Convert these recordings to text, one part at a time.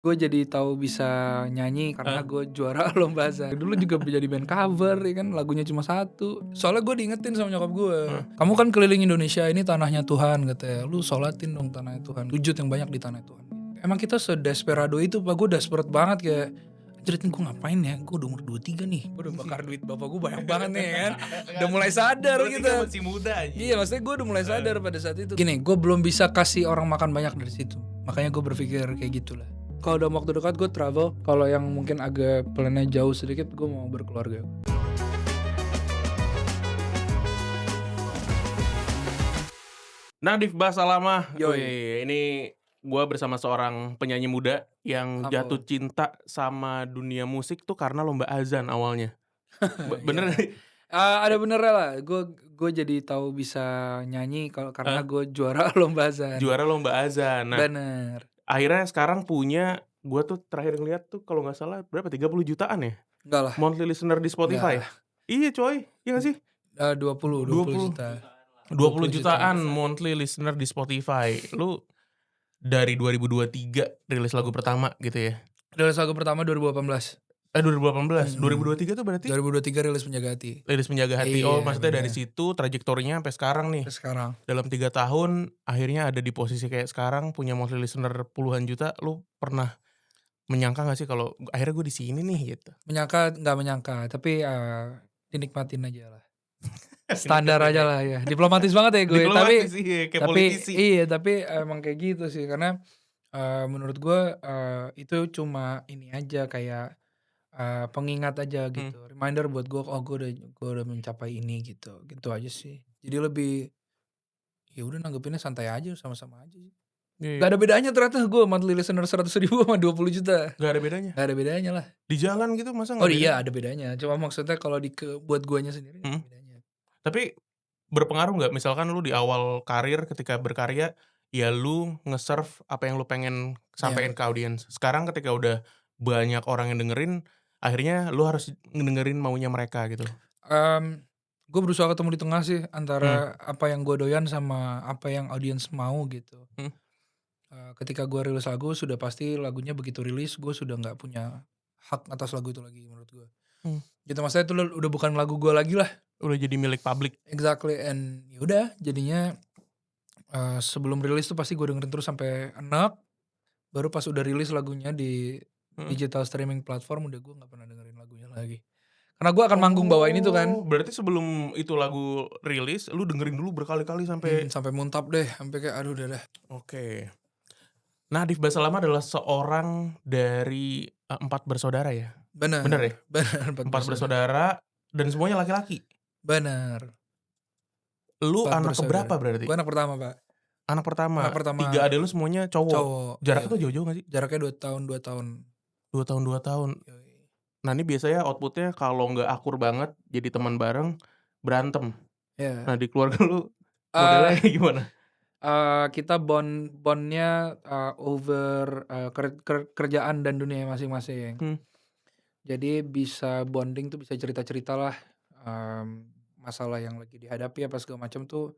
Gue jadi tahu bisa nyanyi karena Heeh. gue juara lomba azan. Dulu juga jadi band cover ya kan, lagunya cuma satu. Soalnya gue diingetin sama nyokap gue, Heeh. "Kamu kan keliling Indonesia, ini tanahnya Tuhan," katanya. "Lu sholatin dong tanahnya Tuhan, sujud yang banyak di tanah Tuhan." Emang kita sedesperado itu, Pak. Gue desperate banget kayak, "Anjir nih gue ngapain ya? Gue udah umur 23 nih. Gue udah bakar duit bapak gue banyak banget nih kan." Udah mulai sadar 23 gitu. masih muda Iya, anjing. maksudnya gue udah mulai Heeh. sadar pada saat itu. Gini, gue belum bisa kasih orang makan banyak dari situ. Makanya gue berpikir kayak gitulah. Kalau dalam waktu dekat gue travel, kalau yang mungkin agak plannya jauh sedikit, gue mau berkeluarga. Nadif Basalamah, Yoi, wih ini gua bersama seorang penyanyi muda yang apa jatuh Bang? cinta sama dunia musik tuh karena lomba azan awalnya. Bener Iya. nih? Ada benernya lah, gue jadi tahu bisa nyanyi kalau karena Heeh, gue juara lomba azan. juara lomba azan. Nah, Bener. akhirnya sekarang punya gua tuh terakhir ngeliat tuh kalau nggak salah berapa 30 jutaan ya Enggak lah, monthly listener di Spotify. enggak. Iya coy, iya nggak sih? 20 20 juta. 20 20 juta. jutaan monthly listener di Spotify. Lu dari 2023 rilis lagu pertama gitu ya? Rilis lagu pertama 2018. 2018, Mhm. 2023 tuh berarti 2023 rilis Penjaga Hati. Liris Menjaga Hati. Oh, Iya, maksudnya dari bener. situ trajektorinya sampai sekarang nih. Sampai sekarang. Dalam 3 tahun akhirnya ada di posisi kayak sekarang, punya monthly listener puluhan juta. Lu pernah menyangka gak sih kalau akhirnya gue di sini nih gitu? Menyangka nggak menyangka, tapi, dinikmatin ajalah. Standar Deketin ya. ajalah ya, diplomatis banget ya gue, Diplomatis iya, kayak politisi. tapi emang kayak gitu sih karena, menurut gue, itu cuma ini aja kayak, pengingat aja Mmm, gitu, reminder buat gue, "Oh gue udah mencapai ini," gitu, gitu aja sih. Jadi lebih, ya udah nanggepinnya santai aja, sama-sama aja sih. iya, Gak ada bedanya ternyata gue monthly listener 100.000 sama 20 juta, gak ada bedanya. gak ada bedanya lah. Di jalan gitu masa Oh nggak beda? iya ada bedanya, cuma maksudnya kalau buat guanya sendiri nggak Mhm. ada bedanya. Tapi berpengaruh nggak misalkan lu di awal karir ketika berkarya, ya lu nge-serve apa yang lu pengen Iya, sampein ke audiens. Sekarang ketika udah banyak orang yang dengerin, akhirnya lu harus ngedengerin maunya mereka gitu. mmm, gue berusaha ketemu di tengah sih Mmm, antara apa yang gue doyan sama apa yang audiens mau gitu. mhm, Ketika gue rilis lagu sudah pasti lagunya begitu rilis gue sudah nggak punya hak atas lagu itu lagi menurut gue. mmm, Gitu maksudnya itu udah bukan lagu gue lagi lah. udah jadi milik publik. Exactly and ya udah jadinya, sebelum rilis tuh pasti gue dengerin terus sampai enak, baru pas udah rilis lagunya di Mhm. digital streaming platform udah gue nggak pernah dengerin lagunya lagi. Karena gue akan manggung bawain itu kan, Oh, berarti sebelum itu lagu rilis, lu dengerin dulu berkali-kali sampai sampai muntap deh, sampai kayak aduh udah dah. oke. Nadif Basalamah adalah seorang dari, 4 bersaudara ya? Bener ya? Bener bener 4 4 bersaudara. bersaudara dan semuanya laki-laki? Bener, Lu 4 anak bersaudara. keberapa berarti? Gue anak pertama, Pak. Anak pertama, Anak pertama 3 adik lu semuanya cowok? cowok, Jaraknya tuh yoi. jauh-jauh gak sih? Jaraknya 2 tahun, 2 tahun 2 tahun. yoi. Nah ini biasanya output-nya kalau nggak akur banget, jadi teman bareng, berantem. Iya. Nah di keluarga lu Eee modelnya gimana? kita bond-nya, over, kerjaan dan dunia masing-masing. Mmm, Jadi bisa bonding tuh bisa cerita-ceritalah, masalah yang lagi dihadapi apa segala macam tuh,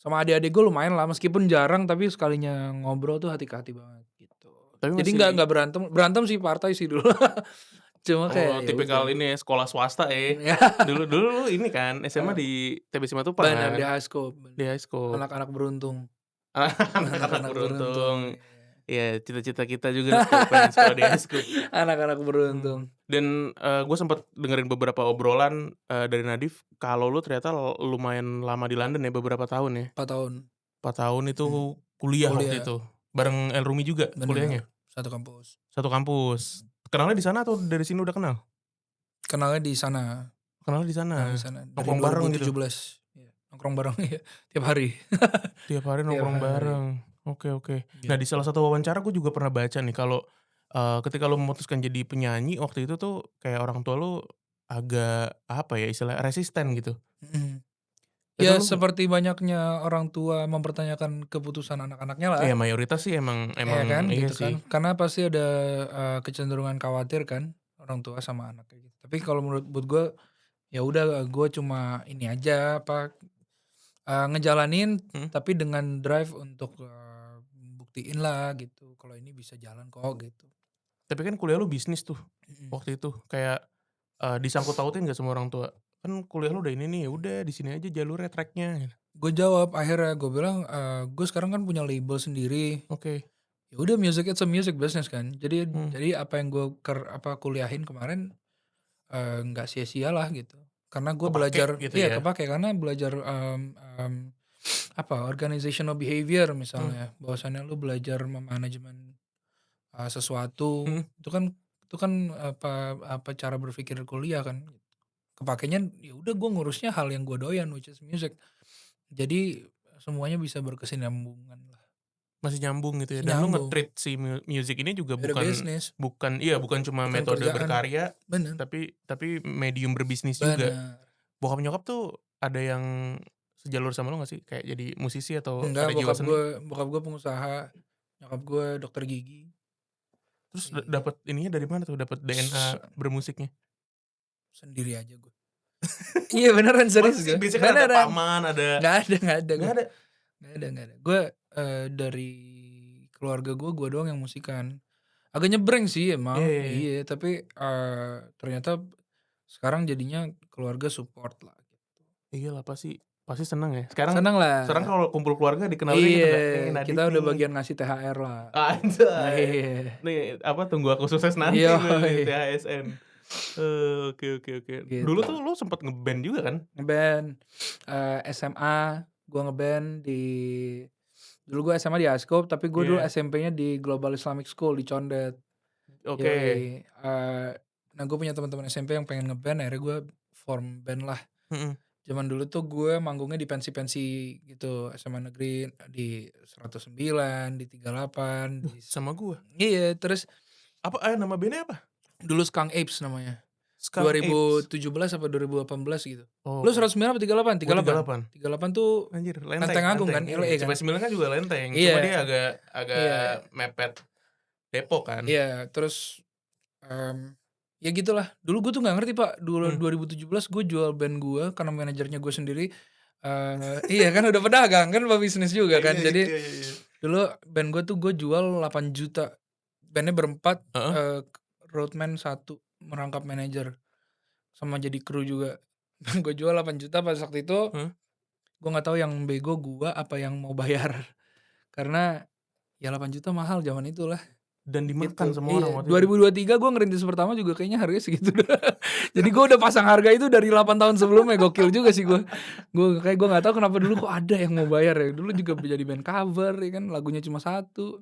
sama adik-adik gue lumayan lah meskipun jarang tapi sekalinya ngobrol tuh hati ke hati banget gitu. tapi Jadi masih nggak berantem berantem sih partai sih dulu. Cuma kayak oh ya tipikal udah. ini ya, sekolah swasta ya? Ya, Dulu dulu lu ini kan SMA di TB Simatupang bener di kan? high school, Di bener. highschool. Anak-anak beruntung, Anak-anak anak-anak beruntung, beruntung. iya. Iya, cita-cita kita juga tuh pengen sekolah di highschool. Anak-anak Mmm, beruntung. dan, gue sempet dengerin beberapa obrolan, dari Nadif, kalau lu ternyata lumayan lama di London ya, beberapa tahun ya? 4 tahun, 4 tahun mhm, itu kuliah waktu kuliah, itu? Bareng Elrumi juga bener, kuliahnya? satu kampus. Satu kampus. Kenalnya di sana atau dari sini udah kenal? Kenalnya di sana Kenalnya di sana, kenalnya di sana dari nongkrong bareng gitu? 2017, iya, nongkrong bareng iya, tiap hari Tiap hari tiap nongkrong hari, bareng. Oke oke. Nah, di salah gitu. satu wawancara gue juga pernah baca nih kalau, ketika lu memutuskan jadi penyanyi waktu itu tuh kayak orang tua lu agak, apa ya, istilahnya resisten gitu. Mhm. Itu Ya lu seperti banyaknya orang tua mempertanyakan keputusan anak-anaknya lah, iya mayoritas sih emang emang ya kan, iya gitu sih. kan. Karena pasti ada, kecenderungan khawatir kan, orang tua sama anak kayak gitu. Tapi kalau buat gue, ya udah gue cuma ini aja, apa, ngejalanin Mhm. tapi dengan drive untuk, buktiin lah gitu, kalau ini bisa jalan kok gitu. Tapi kan kuliah lu bisnis tuh, Mhm. waktu itu. Kayak, disangkut pautin nggak sama orang tua? "Kan kuliah lu udah ini nih, ya udah di sini aja jalurnya, track-nya," gitu. Gue jawab akhirnya, gue bilang, "Gue sekarang kan punya label sendiri, Oke. ya udah music it's a music business kan." Jadi Mmm. jadi apa yang gue kuliahin kemarin, nggak sia-sialah gitu. Karena gue Kepake belajar gitu iya ya? kepake, karena belajar, organizational behavior Mmm. misalnya, bahwasannya lu belajar memanajemen, sesuatu, Mhm. itu kan apa apa cara berpikir kuliah kan. Kepakainya ya udah gue ngurusnya hal yang gue doyan, which is music. Jadi semuanya bisa berkesinambungan lah, Masih nyambung gitu ya, masih dan lu nyambung, nge-treat si music ini juga beda bukan bisnis, bukan iya, bukan cuma bukan metode kerjaan, berkarya, bener tapi medium berbisnis juga. bener. Bokap nyokap tuh ada yang sejalur sama lu gak sih? Kayak jadi musisi atau Enggak, ada jiwa seni? bokap gue pengusaha, nyokap gue dokter gigi, Terus iya, dapet ininya dari mana tuh, dapet DNA se bermusiknya? sendiri aja gue. Iya beneran, Masa serius sih? gue, Biasanya kan ada beneran, paman, ada nggak ada nggak gue, ada? nggak ada. Gue, dari keluarga gue doang yang musikan. Agak nyebreng sih Iya emang, iya iya. iya, tapi, ternyata sekarang jadinya keluarga support lah gitu. Iyalah pasti pasti seneng ya. Sekarang Seneng sekarang lah, kalau kumpul keluarga dikenalinnya iya, gitu nggak, "Nih Nadit kita udah nih." bagian ngasih THR lah. Anjay. Iya, Nih apa, tunggu aku sukses nanti tuh nih yoi, THSN. Oke oke oke. Dulu gitu. tuh lu sempet nge-band juga kan? Nge-band, SMA gua nge-band dulu gua SMA di Ascop, tapi gua dulu Iya. SMP-nya di Global Islamic School di Condet, Oke. yoi. Nah gua punya teman-teman SMP yang pengen nge-band, akhirnya gua form band lah. Mhm. Zaman dulu tuh gue manggungnya di pensi-pensi gitu, SMA negeri, di 109, di 38, Wah, sama gua. iya, terus Apa, nama bandnya apa? dulu Skunk Apes namanya. Skunk Apes. 2017 apa 2018 gitu. Lu Oh, 109 apa 38? gua 38? 38. 38 tuh Anjir, Lenteng Lenteng Agung Lenteng, kan, iya. LA kan? CP9 kan juga Lenteng, cuma Iya dia agak agak iya mepet Depok kan. iya, terus, ya gitulah. Dulu gue tuh nggak ngerti Pak, Mmm. 2017 gue jual band gue karena manajernya gue sendiri, iya kan udah pedagang kan pebisnis juga kan. Iya iya Jadi iya iya. dulu band gue tuh gue jual 8 juta. Bandnya berempat, Heeh. roadman satu, merangkap manajer, sama jadi kru juga. Gue jual 8 juta pas waktu itu, Heeh. gue nggak tahu yang bego gue apa yang mau bayar. Karena ya 8 juta mahal zaman itulah, Dan dimakan gitu. sama orang Iya, waktu itu. 2023 gue ngerintis pertama juga kayaknya harganya segitu dah. Jadi gue udah pasang harga itu dari 8 tahun sebelumnya, gokil juga sih gue. Gue nggak tahu kenapa dulu kok ada yang mau bayar ya. Dulu juga jadi band cover ya kan, lagunya cuma satu.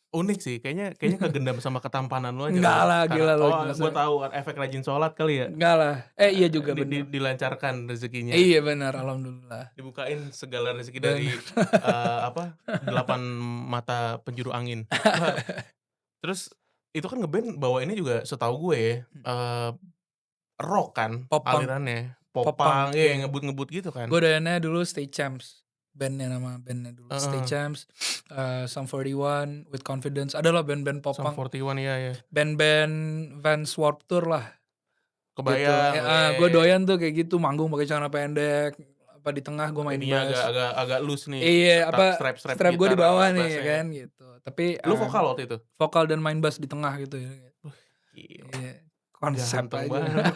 Unik sih, kayaknya kayaknya kegendam sama ketampanan lu aja Enggak kali ya. lah, Karena gila lo, oh, gua masa tahu efek rajin sholat kali ya. enggak lah. Iya juga bener. Dilancarkan rezekinya. Iya benar, alhamdulillah. Dibukain segala rezeki dari, Bener. apa, 8 mata penjuru angin. Wah, terus itu kan nge-band bawainnya juga setahu gue ya, rock kan Pop punk alirannya, pop punk, popang, iya iya. ngebut-ngebut gitu kan? Gue doyannya dulu Stay Champs, nama bandnya dulu. Stay Heeh, Champs, Sum 41, With Confidence, adalah band-band pop Sum punk, 41 iya iya. band-band Vans Warped Tour lah, gitu. Kebayang, Gue doyan tuh kayak gitu, manggung pakai celana pendek, apa di tengah gue main ininya agak bass. agak agak loose nih, Iya, apa, strap-strap strap gue di gitar bawah sama nih ya bass-nya. kan, gitu. Tapi, Lu vokal waktu itu? vokal dan main bass di tengah gitu ya. Gila, Iya, konsep ganteng aja. banget,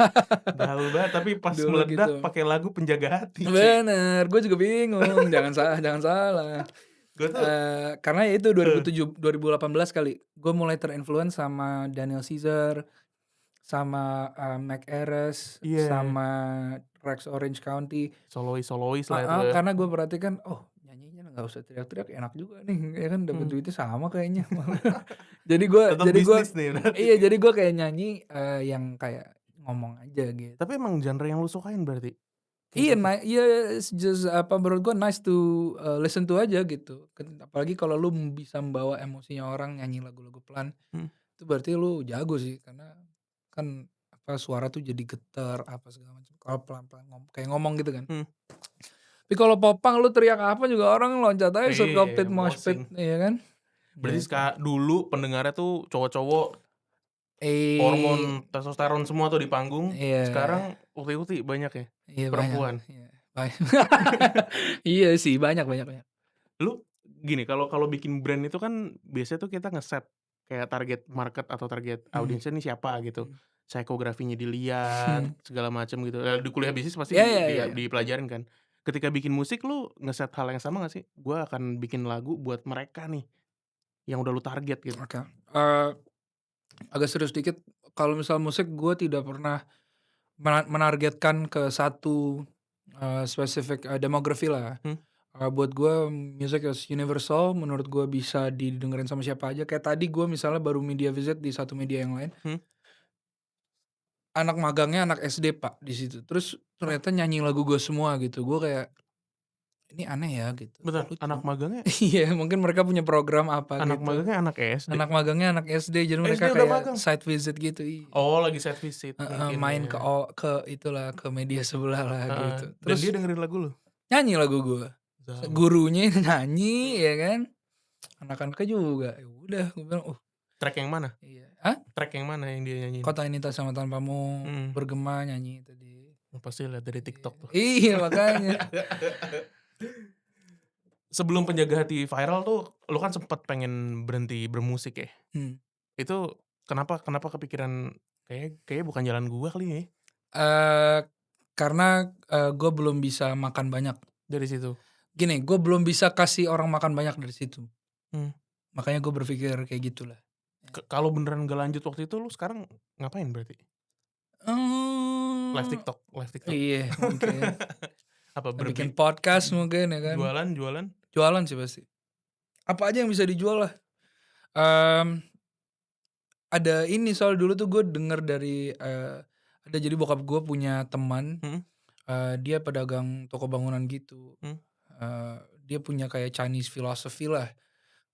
gaul banget, tapi pas Dulu meledak gitu. pakai lagu Penjaga Hati cuy. Bener, gue juga bingung, jangan salah jangan salah. Gue tuh Karena ya itu heeh, 2018 kali, gue mulai ter-influence sama Daniel Caesar, sama, Mac Ayres, iya, sama Rex Orange County. solois-solois lah itu ya. Karena gue perhatikan, oh nyanyinya nggak usah teriak-teriak, enak juga nih, ya kan dapat Mhm, duitnya sama kayaknya. Jadi gue tetap jadi gue bisnis nih berarti. iya, jadi gue kayak nyanyi, yang kayak ngomong aja gitu. Tapi emang genre yang lu sukain berarti? Kayak Iya, gitu? iya, it's just apa, menurut gua nice to, listen to aja gitu. Apalagi kalau lu bisa membawa emosinya orang nyanyi lagu-lagu pelan, Mhm, itu berarti lu jago sih, karena kan apa, suara tuh jadi getar apa segala macam. Kalau pelan-pelan kayak ngomong gitu kan. mhm. Tapi kalau popang lu teriak apa juga orang loncat aja circle pit, Iya, mosh pit, mosing. iya kan? Berarti Gitu. dulu pendengarnya tuh cowok-cowok Eh, hormon testosteron semua tuh di panggung, iya, sekarang ukti-ukti banyak ya, iya banyak, perempuan. iya. Iya sih, banyak banyak banyak. Lu gini, kalau kalau bikin brand itu kan biasanya tuh kita ngeset kayak target market atau target Mhm. audiensnya nih siapa gitu. Mhm. Psikografinya dilihat, segala macam gitu. Di kuliah bisnis pasti Ya ya ya ya. dipelajarin kan. Ketika bikin musik lu ngeset hal yang sama gak sih? Gua akan bikin lagu buat mereka nih, yang udah lu target gitu. Oke. Eee, Agak serius dikit, kalau misal musik gue tidak pernah menargetkan ke satu, spesifik, demografi lah. Hmm, Buat gue music is universal, menurut gue bisa didengerin sama siapa aja. Kayak tadi gue misalnya baru media visit di satu media yang lain, hmm. anak magangnya anak SD Pak, di situ. Terus Wah, ternyata nyanyi lagu gue semua gitu, gue kayak, "Ini aneh ya," gitu, bentar, "kok lucu." Iya, mungkin mereka punya program apa anak gitu. magangnya anak SD? Anak magangnya anak SD, jadi SD mereka udah kayak magang? site visit gitu, iya. Oh, lagi site visit Heeh, mungkin main ya. ke itulah, ke media sebelah lah Heeh, gitu. dan dia Terus dengerin lagu lu? nyanyi lagu gua, Zaman. gurunya nyanyi Mhm. ya kan, anak-anaknya juga, ya udah gua bilang, Track yang mana? iya." Hah? Track yang mana yang dia nyanyiin? "Kota Ini Tak Sama Tanpamu," Mhm, "Bergema" nyanyi tadi. pasti lihat dari Iya. TikTok tuh. Iya makanya. Sebelum Penjaga Hati viral tuh, lu kan sempet pengen berhenti bermusik ya? Hmm. Itu kenapa kenapa kepikiran, kayaknya bukan jalan gua kali ya, Eee, karena, gua belum bisa makan banyak. dari situ? Gini, gue belum bisa kasih orang makan banyak dari situ. Mmm, Makanya gue berpikir kayak gitulah. kalau beneran gak lanjut waktu itu lu sekarang ngapain berarti? Live Mmm, TikTok live TikTok? iya mungkin. Apa Bikin podcast mungkin ya kan. jualan jualan? Jualan sih pasti. Apa aja yang bisa dijual lah. Mmm, ada ini soal dulu tuh gue denger dari, ada jadi bokap gue punya teman, Mhm, dia pedagang toko bangunan gitu. mmm, Dia punya kayak Chinese philosophy lah,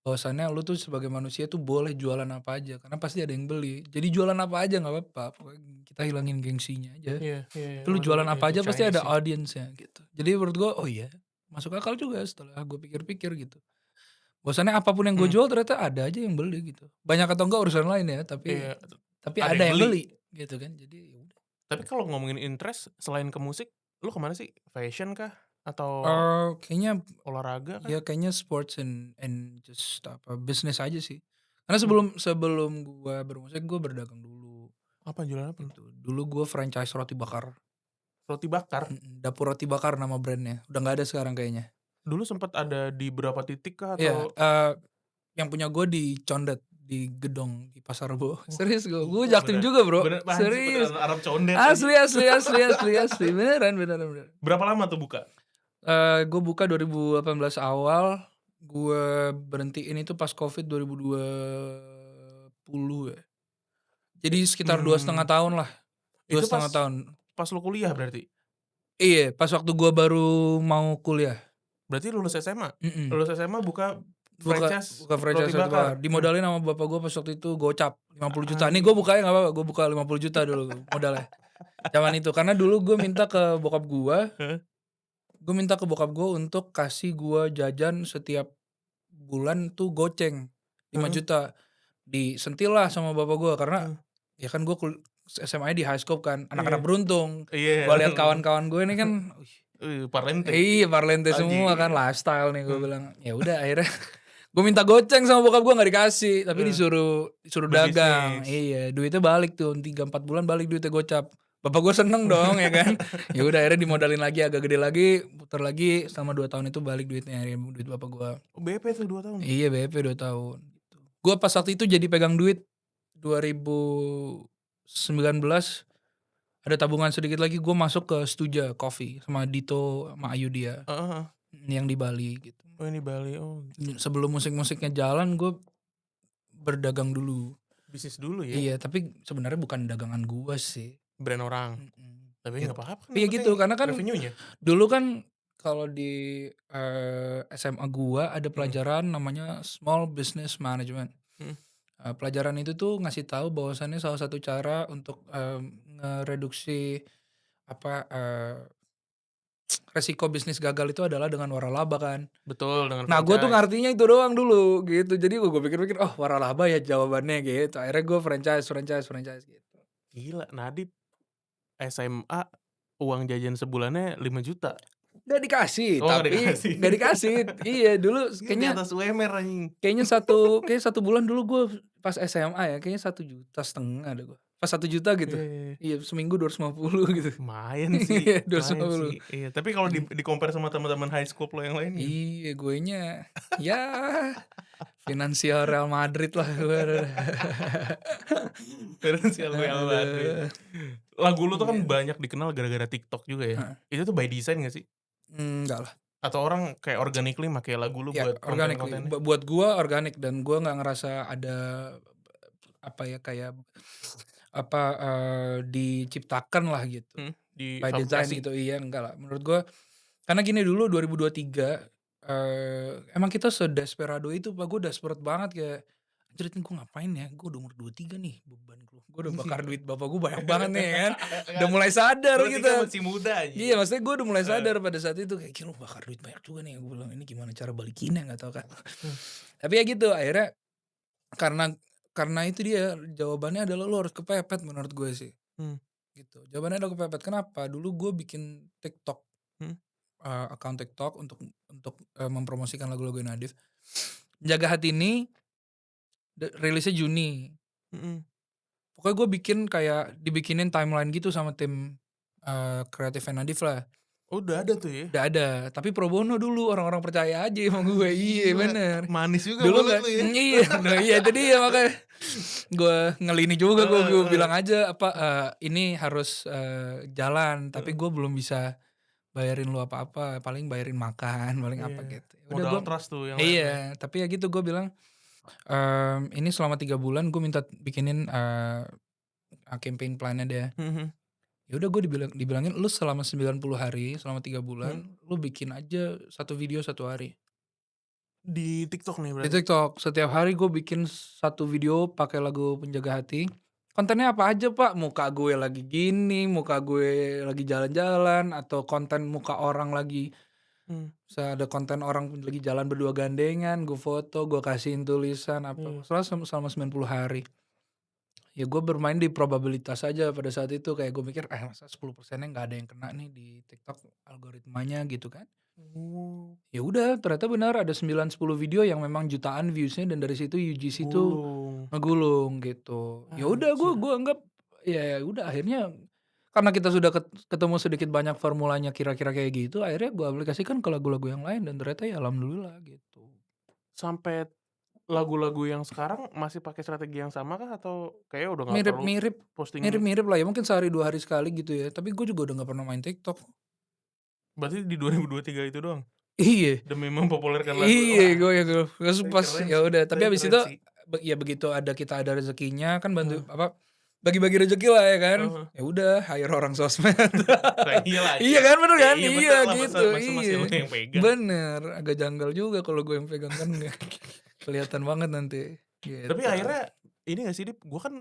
bahwasannya lu tuh sebagai manusia tuh boleh jualan apa aja karena pasti ada yang beli. Jadi jualan apa aja nggak apa-apa, pokoknya kita hilangin gengsinya aja. iya iya iya, Lu waduh jualan apa itu aja pasti Chinese ada sih. audiensnya gitu. Jadi menurut gue, oh iya, masuk akal juga setelah gue pikir-pikir gitu. Bahwasannya apapun yang gue Mhm, jual ternyata ada aja yang beli gitu. Banyak atau enggak urusan lain ya, tapi iya, ada ada yang yang beli. beli gitu kan. Jadi ya udah. Tapi kalau ngomongin interest selain ke musik, lu ke mana sih? Fashion kah? Atau Kayaknya olahraga kah? ya kayaknya sports and just apa, bisnis aja sih. Karena Mmm, sebelum sebelum gua bermusik, gua berdagang dulu apa jualan apa lu? gitu. Dulu gua franchise roti bakar, Roti bakar? Dapur Roti Bakar nama brand-nya. Udah nggak ada sekarang kayaknya. Dulu sempet ada di berapa titik kah Iya, atau yang punya gua di Condet, di Gedong, di Pasar Rebo. wah, Serius gua gila jaktim bener juga, Bro. bener anjing Serius. beneran Arab condet anjing. Asli asli asli asli asli. Beneran beneran beneran. Berapa lama tuh buka? Gua buka 2018 awal, gua berhentiin itu pas Covid 2020 ya. Jadi sekitar 2,5 Mmm, tahun lah, dua itu setengah pas tahun. pas lu kuliah berarti? Iya, pas waktu gua baru mau kuliah. Berarti lulus SMA? Mhm. Lulus SMA buka Buka franchise buka roti franchise roti bakar, bakar? dimodalin sama bapak gua pas waktu itu gocap 50 juta. Nih gua Anjing. bukanya nggak apa-apa, gua buka 50 juta dulu modalnya, zaman itu. Karena dulu gua minta ke bokap Heeh, gua untuk kasih gua jajan setiap bulan tuh goceng lima heeh, juta Disentil lah sama bapak gua karena, heeh. ya kan gua SMA-nya di Highscope kan, anak-anak Iya beruntung. iya, Gua lihat kawan-kawan gue ini kan, wih, parlente, iya parlente semua kan, anjing. lifestyle nih gue Heeh, bilang. Ya udah akhirnya gue minta goceng sama bokap gue nggak dikasih, tapi heeh, disuruh disuruh dagang. berbisnis. Iya, duitnya balik tuh 3 4 bulan balik duitnya gocap. Bapak gue seneng dong ya kan. Ya udah akhirnya dimodalin lagi agak gede lagi, puter lagi selama 2 tahun itu balik duitnya, akhirnya duit bapak gue. Oh, BP tuh 2 tahun? Iya BP 2 tahun gitu. Gue pas waktu itu jadi pegang duit 2019, ada tabungan sedikit lagi gue masuk ke Stuja Coffee sama Dito sama Ayudhya, Heeh heeh. yang di Bali gitu. Oh, ini Bali, oh, Sebelum musik-musiknya jalan gue berdagang dulu. bisnis dulu ya, Iya, tapi sebenarnya bukan dagangan gua sih. brand orang. Tapi nggak Gitu. apa-apa kan Tapi yang ya penting gitu, karena kan revenue-nya. dulu kan kalau di, SMA gua ada Mhm, pelajaran namanya Small Business Management. mhm, Pelajaran itu tuh ngasih tahu bahwasannya salah satu cara untuk, ngereduksi apa, resiko bisnis gagal itu adalah dengan waralaba kan. betul dengan Nah, gua tuh franchise. ngartinya itu doang dulu gitu. Jadi gua pikir-pikir, "Oh, waralaba ya jawabannya," gitu. Akhirnya gua franchise franchise franchise gitu. Gila, Nadib SMA uang jajan sebulannya 5 juta. Nggak dikasih, Oh nggak tapi dikasih. nggak dikasih. Iya dulu Iya di kayaknya atas UMR anjing. kayaknya satu bulan dulu gue pas SMA ya, kayaknya 1,5 juta deh gue. Pas 1 juta gitu. Iya iya iya. Iya seminggu 250 gitu. Lumayan sih Iya lumayan 250. sih. Iya, tapi kalau Mmm, di-compare sama teman-teman high school lo yang lain gimana? iya guenya ya finansial Real Madrid lah gue. Finansial Real Madrid. Aduh, Lagu lu tuh kan iya, banyak dikenal gara-gara TikTok juga ya. heeh, Itu tuh by design gak sih? enggak lah. Atau orang kayak organically make lagu lu Ya buat organically, konten-kontennya? buat gua organik dan gua nggak ngerasa ada, apa ya, kayak, apa, diciptakan lah gitu, by design Difabrikasi? gitu, iya enggak lah. Menurut gua karena gini dulu 2023, emang kita sedesperado itu Pak, gua desperate banget kayak, "Anjir ini gua ngapain ya? Gua udah umur 23 nih, beban gua udah bakar duit bapak gua banyak banget nih," ya kan. Udah Enggak, mulai sadar 23 gitu. masih muda Iya, anjing. maksudnya gue udah mulai Heeh, sadar pada saat itu kayak, "Gila bakar duit banyak juga nih," gue bilang, "ini gimana cara balikinnya nggak tahu kan." mmm, Tapi ya gitu akhirnya karena karena itu dia jawabannya adalah lu harus kepepet menurut gue sih, mmm, gitu. Jawabannya adalah kepepet, kenapa? Dulu gue bikin TikTok, mhm, akun TikTok untuk mempromosikan lagu-lagu Nadif. Jaga Hati ini rilisnya Juni. mhm. Pokoknya gue bikin kayak dibikinin timeline gitu sama tim, kreatifnya Nadif lah. Udah ada tuh ya? Udah ada, tapi pro bono dulu, orang-orang percaya aja sama gue, iya Gila, bener. manis juga Dulu mulut nggak lu ya. iya, nah iya itu dia makanya gue ngelini juga Heeh gue heeh. bilang aja apa, ini harus, jalan tapi Heeh, gue belum bisa bayarin lu apa-apa, paling bayarin makan, paling apa iya. gitu. Udah Modal gue trust tuh yang lain-lain. iya, tapi ya gitu gue bilang, ini selama 3 bulan gue minta bikinin, campaign plan-nya dia. Mhm mhm. Ya udah gue dibilangin, "Lu selama 90 hari, selama 3 Mhm. bulan, lu bikin aja 1 video 1 hari." Di TikTok nih Di berarti? TikTok, setiap hari gue bikin 1 video pakai lagu Penjaga Hati. Kontennya apa aja, Pak, muka gue lagi gini, muka gue lagi jalan-jalan, atau konten muka orang lagi Mmm, misal ada konten orang lagi jalan berdua gandengan, gue foto, gue kasihin tulisan apa, iya. selama 90 hari. Ya gue bermain di probabilitas aja pada saat itu, kayak gue mikir, masa 10%-nya nggak ada yang kena nih di TikTok algoritmanya," gitu kan. Oh, Ya udah ternyata benar ada 9, 10 video yang memang jutaan views-nya dan dari situ UGC tuh gulung. ngegulung gitu. Ya udah Anjir. gua anggap ya udah akhirnya karena kita sudah ketemu sedikit banyak formulanya kira-kira kayak gitu, akhirnya gua aplikasikan ke lagu-lagu yang lain dan ternyata ya alhamdulillah gitu. Sampai lagu-lagu yang sekarang masih pakai strategi yang sama kah atau kayaknya udah nggak perlu Mirip-mirip posting mirip-mirip lah ya mungkin sehari 2 hari sekali gitu ya, tapi gue juga udah nggak pernah main TikTok. berarti di 2023 itu doang? Iya. Demi mempopulerkan lagu Iya, wah, gue yang terus tapi pas keren ya sih udah, tapi tapi habis keren itu sih. ya begitu kita ada rezekinya kan bantu Heeh, apa, bagi-bagi rezeki lah ya kan. heeh. Ya udah hire orang sosmed. Lah iyalah Iya iya. kan, bener Ya kan? iya Iya masa lah masa gitu, masa masih lu iya. yang pegang. Bener, agak janggal juga kalau gue yang pegang kan nggak kelihatan banget nanti, Tapi gitu. akhirnya ini gak sih Dip, gua kan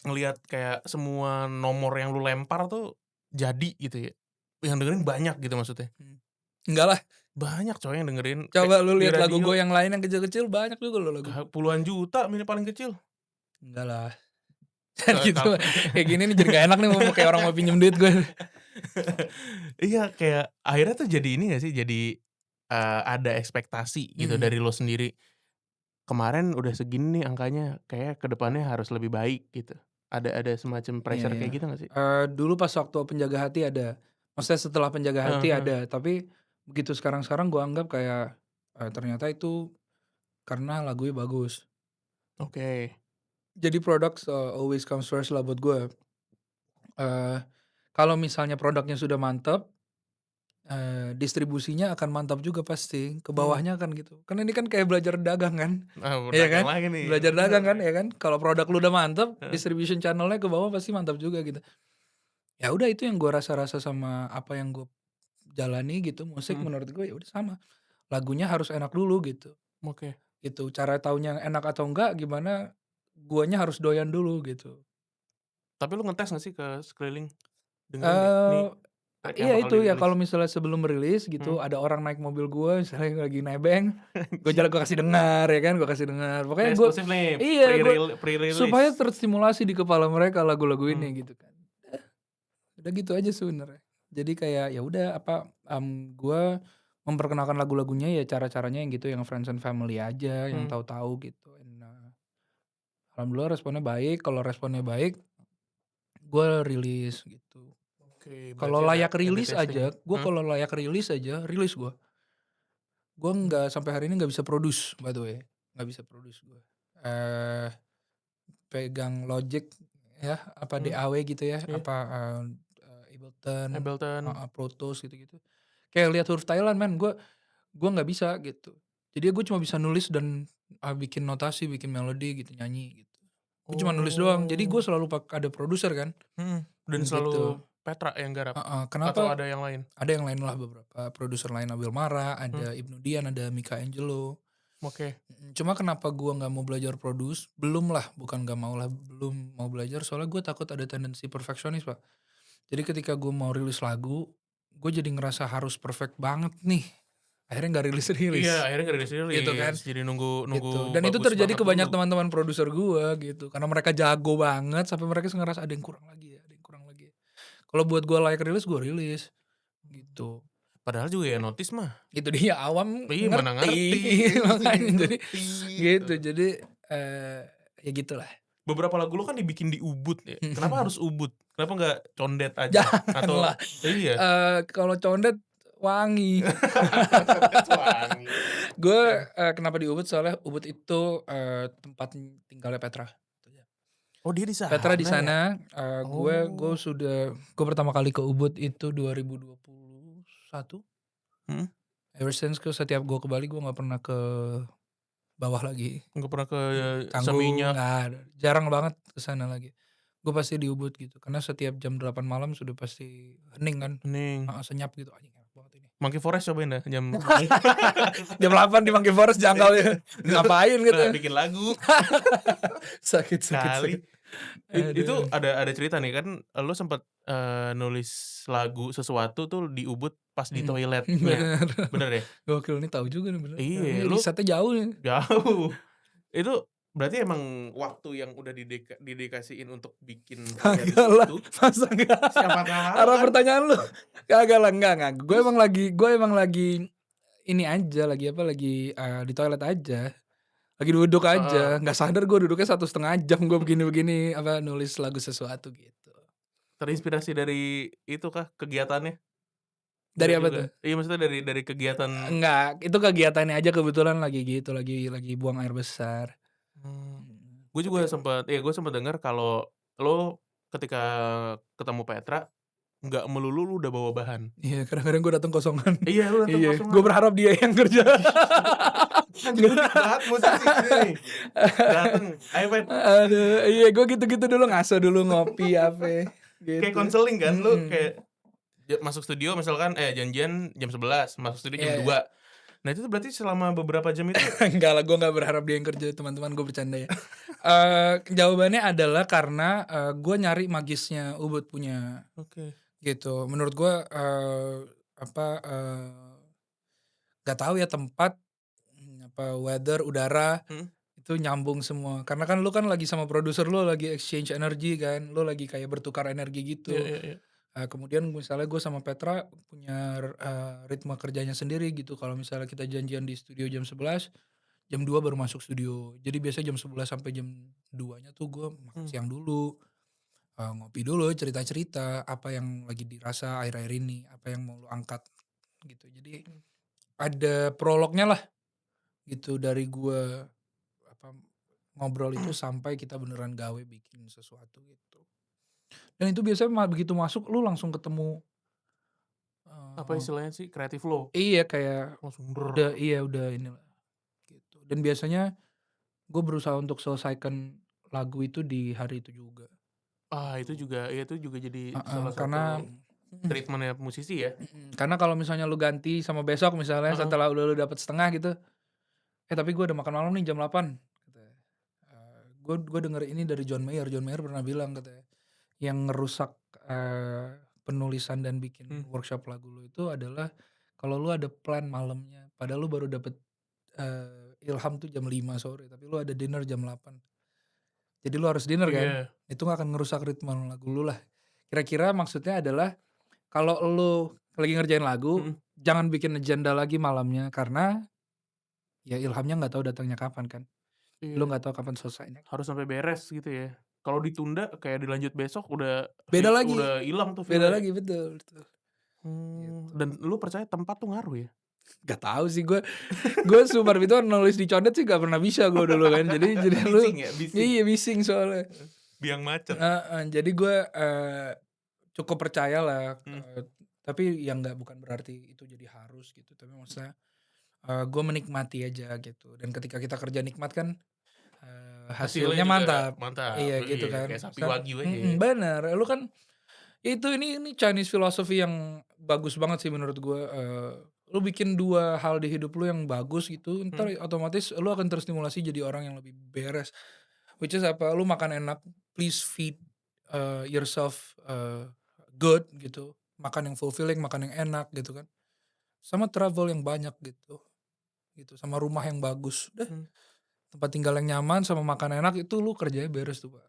ngelihat kayak semua nomor yang lu lempar tuh jadi gitu ya, yang dengerin banyak gitu maksudnya. Mmm. Enggak lah, Banyak coy yang dengerin kayak coba lu di lihat lagu radio gue yang lain yang kecil-kecil banyak juga loh lagu gue. puluhan juta paling kecil. Enggak lah, kan gitu, Kal kayak gini nih jadi nggak enak nih mau kayak orang mau pinjem duit gue. iya, kayak akhirnya tuh jadi ini gak sih, jadi, ada ekspektasi gitu Mhm. dari lo sendiri, kemarin udah segini nih angkanya, kayaknya ke depannya harus lebih baik gitu. Ada semacam Iya pressure iya. kayak gitu gak sih? Dulu pas waktu Penjaga Hati ada, maksudnya setelah Penjaga Heeh Hati heeh. ada, tapi begitu sekarang-sekarang gua anggap kayak, ternyata itu karena lagunya bagus. Oke. Jadi products, always comes first lah buat gua. Eee, Kalau misalnya produknya sudah mantap, distribusinya akan mantap juga pasti, ke Mmm, bawahnya kan gitu. Kan ini kan kayak belajar dagang kan, nah iya berdagang kan? lagi nih, Belajar bener. dagang kan, ya kan? Kalau produk lu udah mantap, Heeh, distribution channel-nya ke bawah pasti mantap juga gitu. Ya udah itu yang gua rasa-rasa sama apa yang gua jalani gitu, musik mhm, menurut gue ya udah sama, lagunya harus enak dulu oke. gitu. Cara taunya enak atau enggak gimana, guanya harus doyan dulu gitu. Tapi lu ngetes gak sih ke sekeliling? Dengerin deh, Eee, nih track yang iya bakal itu ya dirilis. kalau misalnya sebelum rilis gitu Mhm. ada orang naik mobil gue misalnya lagi nebeng, gue kasih dengar ya kan, gue kasih dengar. Ini Pokoknya gue eksklusif nih, iya gue pre-release. supaya terstimulasi di kepala mereka lagu-lagu ini Mhm. gitu kan. Udah gitu aja sebenarnya. Jadi kayak ya udah gue memperkenalkan lagu-lagunya ya cara-caranya yang gitu, yang friends and family aja, yang Mmm, tahu-tahu gitu. Alhamdulillah responnya baik, kalau responnya baik, gue rilis gitu. oke, Kalau berarti ada layak A/B rilis testing aja, ya? gue kalau layak rilis aja, rilis gue. Gue Mmm, nggak sampai hari ini nggak bisa produce by the way, nggak bisa produce gue. Eh Pegang Logic ya, apa mmm, DAW gitu ya, iya, Ableton, Ableton, heeh, Pro Tools gitu-gitu. Kayak lihat huruf Thailand men, gue nggak bisa gitu. Jadi gue cuma bisa nulis dan, bikin notasi, bikin melodi gitu, nyanyi gitu. Gue cuma nulis doang, jadi gue oh, selalu ada produser kan, dan gitu. selalu Petra yang garap? Heeh, Atau kenapa ada yang lain? ada yang lain lah beberapa produser lain, Abil Mara, Mmm, ada Ibnu Dian, ada Mika Angelo. oke, Cuma kenapa gua nggak mau belajar produce, belum lah, bukan nggak mau lah, belum mau belajar soalnya gue takut ada tendensi perfeksionis, Pak. Jadi ketika gue mau rilis lagu, gue jadi ngerasa harus perfect banget nih, akhirnya nggak iya, rilis-rilis, akhirnya nggak gitu rilis-rilis, kan, jadi nunggu nunggu gitu. Dan itu bagus terjadi banget ke dulu. banyak teman-teman produser gua gitu, karena mereka jago banget sampai mereka ngerasa ada yang kurang lagi ya, ada yang kurang lagi ya. Kalau buat gua layak rilis, gua rilis, gitu. Padahal juga ya notice mah, Itu dia, awam iya mana ngerti, ngerti, makanya jadi ngerti gitu. gitu, jadi, eee, ya gitulah. Beberapa lagu lo kan dibikin di Ubud ya, kenapa harus Ubud? Kenapa nggak Condet aja? Atau Janganlah, iya, kalau condet wangi. Condet Wangi, Gue, oke. kenapa di Ubud, soalnya Ubud itu, tempat tinggalnya Petra, itu dia. Oh dia di Petra di sana ya? sana, Oh, gue pertama kali ke Ubud itu 2021. mhm, Ever since setiap gue ke Bali gue nggak pernah ke bawah lagi. nggak pernah ke Canggu Seminyak, nggak ada, jarang banget ke sana lagi. Gue pasti di Ubud gitu, karena setiap jam 8 malam sudah pasti hening kan, Hening. heeh, senyap gitu, anjing enak banget ini. Monkey Forest cobain dah jam Jam 8 di Monkey Forest janggal ya, ngapain gitu, Nah, bikin lagu sakit sakit sakit, kali. Itu aduh, ada cerita nih kan, lo sempet, nulis lagu sesuatu tuh di Ubud pas di toiletnya, bener, bener ya? gokil nih, tahu juga nih, bener, ini Iya, lu risetnya jauh nih. jauh. Itu berarti emang waktu yang udah didedikasiin untuk bikin karya di Kagak lah, situ, masa enggak? siapa tahu Arah kan pertanyaan lu, kagak lah, enggak, terus gue emang lagi ini aja, lagi apa, lagi, di toilet aja. Lagi duduk heeh, aja, nggak sadar gue duduknya 1,5 jam gue begini-begini, apa, nulis lagu sesuatu gitu. terinspirasi dari itu kah kegiatannya? Dari Enggak apa juga? tuh? Iya maksudnya dari kegiatan Enggak, itu kegiatannya aja kebetulan lagi gitu, lagi buang air besar. mmm, gue juga Tapi sempet denger kalau lo ketika ketemu Petra, nggak melulu lu udah bawa bahan. iya, kadang-kadang gue datang kosongan. Iya, lu datang Iya, gue kosongan. berharap dia yang kerja. Anjing lu jahat musisi nih. Dateng, "Ayo Pet," Aduh, iya gue gitu-gitu dulu, ngaso dulu, ngopi apa, kayak gitu. konseling kan, lu Mhm. kayak masuk studio misalkan, janjian jam 11 masuk studio jam Iya, iya. 2. Nah itu tuh berarti selama beberapa jam itu Enggak lah, gue nggak berharap dia yang kerja, teman-teman, gue bercanda ya. Jawabannya adalah karena, gue nyari magisnya Ubud punya, oke, gitu. Menurut gue, apa, nggak tahu ya, tempat, weather, udara, mhm, itu nyambung semua. Karena kan lu kan lagi sama produser lu lagi exchange energi kan, lu lagi kayak bertukar energi iya gitu. iya iya, Kemudian misalnya gue sama Petra punya, ritme kerjanya sendiri gitu. Kalau misalnya kita janjian di studio jam 11, jam 2 baru masuk studio. Jadi biasanya jam 11 sampai jam 2-nya tuh gue makan mmm, siang dulu, ngopi dulu, cerita-cerita apa yang lagi dirasa akhir-akhir ini, apa yang mau lu angkat gitu. Jadi mmm, ada prolognya lah gitu, dari gue apa, ngobrol itu sampai kita beneran gawe bikin sesuatu gitu. Dan itu biasanya begitu masuk lu langsung ketemu, apa eee, istilahnya sih, creative flow, iya, kayak langsung udah inilah gitu. Dan biasanya gue berusaha untuk selesaikan lagu itu di hari itu juga gitu. itu juga jadi Heeh, salah karena satu treatment-nya musisi ya? karena kalau misalnya lu ganti sama besok misalnya Heeh, setelah udah lu dapet setengah gitu, tapi gue udah makan malam nih jam 8 katanya. Gue denger ini dari John Mayer pernah bilang katanya, yang ngerusak, penulisan dan bikin mmm, workshop lagu lu itu adalah kalau lu ada plan malamnya, padahal lu baru dapet, ilham tuh jam 5 sore, tapi lu ada dinner jam 8. Jadi lu harus dinner kan, iya, itu nggak akan ngerusak ritme lagu lu lah. Kira-kira maksudnya adalah kalau lu lagi ngerjain lagu, Mhm, jangan bikin agenda lagi malamnya karena ya ilhamnya nggak tahu datangnya kapan kan. Lu iya, nggak tahu kapan selesainya. harus sampai beres gitu ya. Kalau ditunda kayak dilanjut besok Beda lagi udah ilang tuh beda feel-nya. lagi, betul betul, gitu. Dan lu percaya tempat tuh ngaruh ya? Gak tahu sih gue sumber itu nulis di condet sih gak pernah bisa gue dulu kan. Jadi lu Bising ya, bising. iya bising soalnya. Heeh, biang macet. Heeh, jadi gue, cukup percayalah, Mhm, tapi yang nggak bukan berarti itu jadi harus gitu, tapi maksudnya, gue menikmati aja gitu dan ketika kita kerja nikmat kan, hasilnya hasilnya juga mantap. mantap, Iya gitu iya, kan. kayak sapi Maksudnya wagyu aja ya. bener, lu kan itu ini Chinese philosophy yang bagus banget sih menurut gue, lu bikin 2 hal di hidup lu yang bagus gitu, entar Mhm, otomatis lu akan terstimulasi jadi orang yang lebih beres. Which is apa, lu makan enak, please feed, yourself, good gitu, makan yang fulfilling, makan yang enak gitu kan, sama travel yang banyak gitu, sama rumah yang bagus, udah mhm, tempat tinggal yang nyaman sama makan enak itu lu kerjanya beres tuh, Pak.